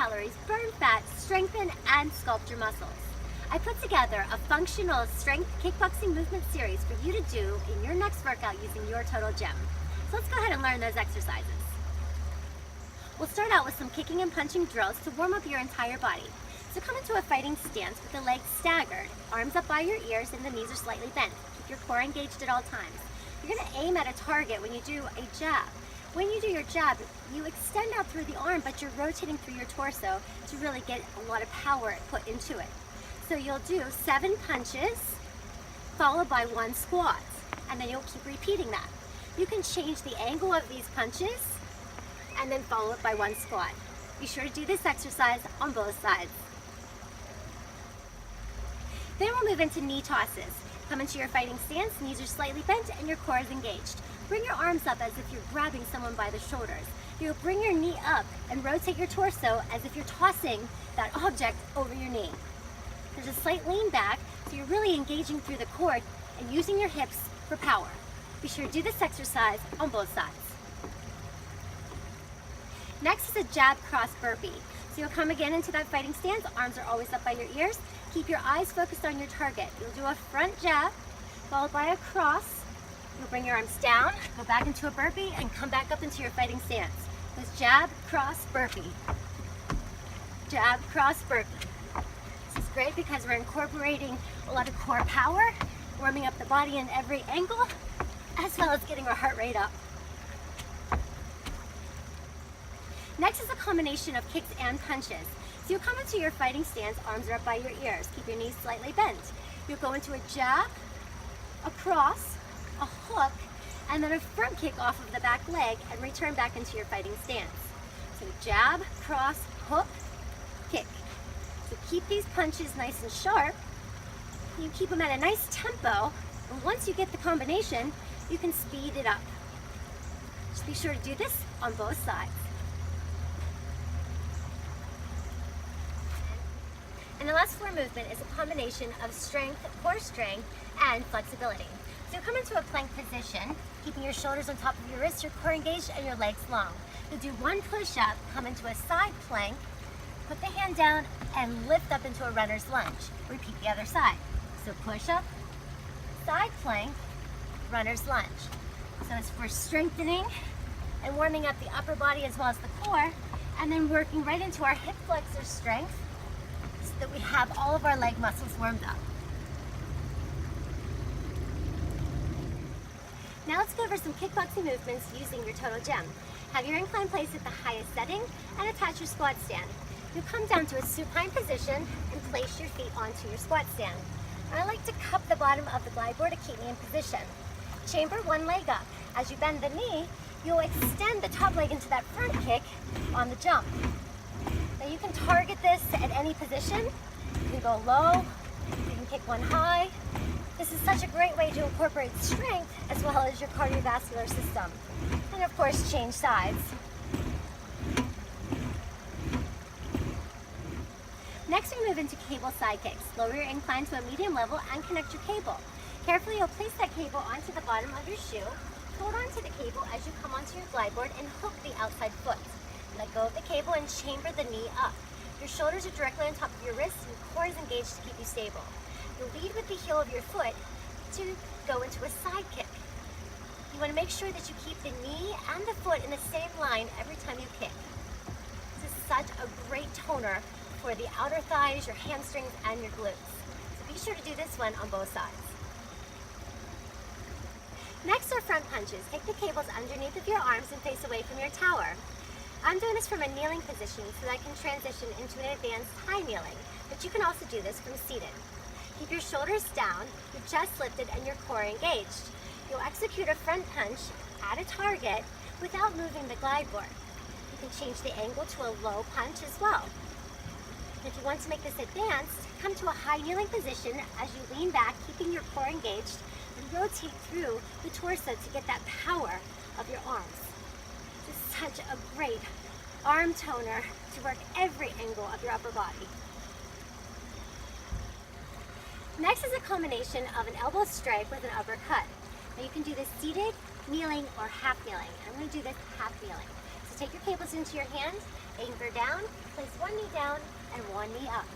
calories, burn fat, strengthen, and sculpt your muscles. I put together a functional strength kickboxing movement series for you to do in your next workout using your total gym. So let's go ahead and learn those exercises. We'll start out with some kicking and punching drills to warm up your entire body. So come into a fighting stance with the legs staggered, arms up by your ears and the knees are slightly bent. Keep your core engaged at all times. You're going to aim at a target when you do a jab. When you do your jab, you extend out through the arm, but you're rotating through your torso to really get a lot of power put into it. So you'll do 7 punches, followed by 1 squat, and then you'll keep repeating that. You can change the angle of these punches, and then follow it by 1 squat. Be sure to do this exercise on both sides. Then we'll move into knee tosses. Come into your fighting stance, knees are slightly bent and your core is engaged. Bring your arms up as if you're grabbing someone by the shoulders. You'll bring your knee up and rotate your torso as if you're tossing that object over your knee. There's a slight lean back, so you're really engaging through the core and using your hips for power. Be sure to do this exercise on both sides. Next is a jab cross burpee. So you'll come again into that fighting stance, arms are always up by your ears. Keep your eyes focused on your target. You'll do a front jab, followed by a cross. You'll bring your arms down, go back into a burpee, and come back up into your fighting stance. This jab, cross, burpee. Jab, cross, burpee. This is great because we're incorporating a lot of core power, warming up the body in every angle, as well as getting our heart rate up. Next is a combination of kicks and punches. So you'll come into your fighting stance, arms are up by your ears. Keep your knees slightly bent. You'll go into a jab, a cross, a hook, and then a front kick off of the back leg and return back into your fighting stance. So jab, cross, hook, kick. So keep these punches nice and sharp. You keep them at a nice tempo, and once you get the combination, you can speed it up. Just be sure to do this on both sides. And the last floor movement is a combination of strength, core strength, and flexibility. So come into a plank position, keeping your shoulders on top of your wrists, your core engaged, and your legs long. You'll do 1 push-up, come into a side plank, put the hand down, and lift up into a runner's lunge. Repeat the other side. So push-up, side plank, runner's lunge. So it's for strengthening and warming up the upper body as well as the core, and then working right into our hip flexor strength, so that we have all of our leg muscles warmed up. Now let's go over some kickboxing movements using your total gym. Have your incline placed at the highest setting and attach your squat stand. You'll come down to a supine position and place your feet onto your squat stand. I like to cup the bottom of the glide board to keep me in position. Chamber one leg up. As you bend the knee, you'll extend the top leg into that front kick on the jump. Now you can target this at any position. You can go low, you can kick one high. This is such a great way to incorporate strength as well as your cardiovascular system. And of course, change sides. Next, we move into cable side kicks. Lower your incline to a medium level and connect your cable. Carefully, you'll place that cable onto the bottom of your shoe. Hold onto the cable as you come onto your glide board and hook the outside foot. Let go of the cable and chamber the knee up. Your shoulders are directly on top of your wrists and your core is engaged to keep you stable. You'll lead with the heel of your foot to go into a side kick. You want to make sure that you keep the knee and the foot in the same line every time you kick. This is such a great toner for the outer thighs, your hamstrings, and your glutes. So be sure to do this one on both sides. Next are front punches. Take the cables underneath of your arms and face away from your tower. I'm doing this from a kneeling position so that I can transition into an advanced high kneeling, but you can also do this from seated. Keep your shoulders down, your chest lifted, and your core engaged. You'll execute a front punch at a target without moving the glide board. You can change the angle to a low punch as well. If you want to make this advanced, come to a high kneeling position as you lean back, keeping your core engaged, and rotate through the torso to get that power of your arms. This is such a great arm toner to work every angle of your upper body. Next is a combination of an elbow strike with an uppercut. Now you can do this seated, kneeling, or half kneeling. I'm going to do this half kneeling. So take your cables into your hand Anchor down, place one knee down and one knee up.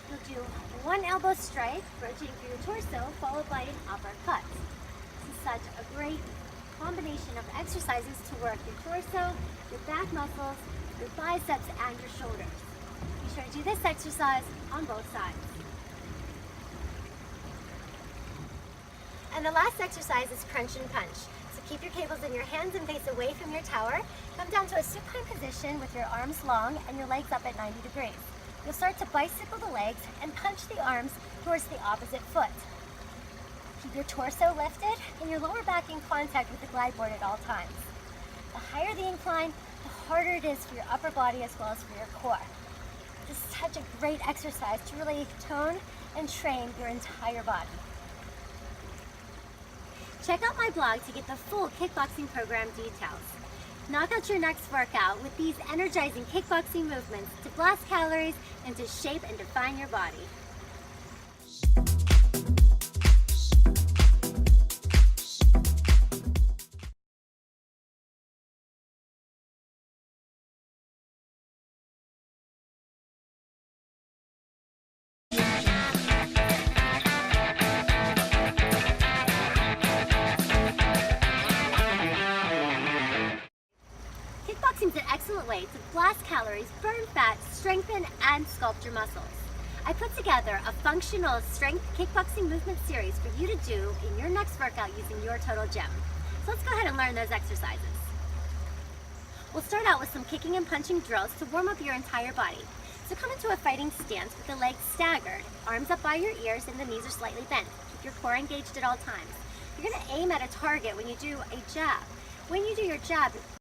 You'll do one elbow strike, rotating through your torso, followed by an uppercut. This is such a great combination of exercises to work your torso, your back muscles, your biceps, and your shoulders. Be sure to do this exercise on both sides. And the last exercise is crunch and punch. So keep your cables in your hands and face away from your tower. Come down to a supine position with your arms long and your legs up at 90 degrees. You'll start to bicycle the legs and punch the arms towards the opposite foot. Keep your torso lifted and your lower back in contact with the glide board at all times. The higher the incline, the harder it is for your upper body as well as for your core. This is such a great exercise to really tone and train your entire body. Check out my blog to get the full kickboxing program details. Knock out your next workout with these energizing kickboxing movements to blast calories and to shape and define your body. Kickboxing is an excellent way to blast calories, burn fat, strengthen, and sculpt your muscles. I put together a functional strength kickboxing movement series for you to do in your next workout using your total gym. So let's go ahead and learn those exercises. We'll start out with some kicking and punching drills to warm up your entire body. So come into a fighting stance with the legs staggered, arms up by your ears and the knees are slightly bent. Keep your core engaged at all times. You're going to aim at a target when you do a jab. When you do your jab,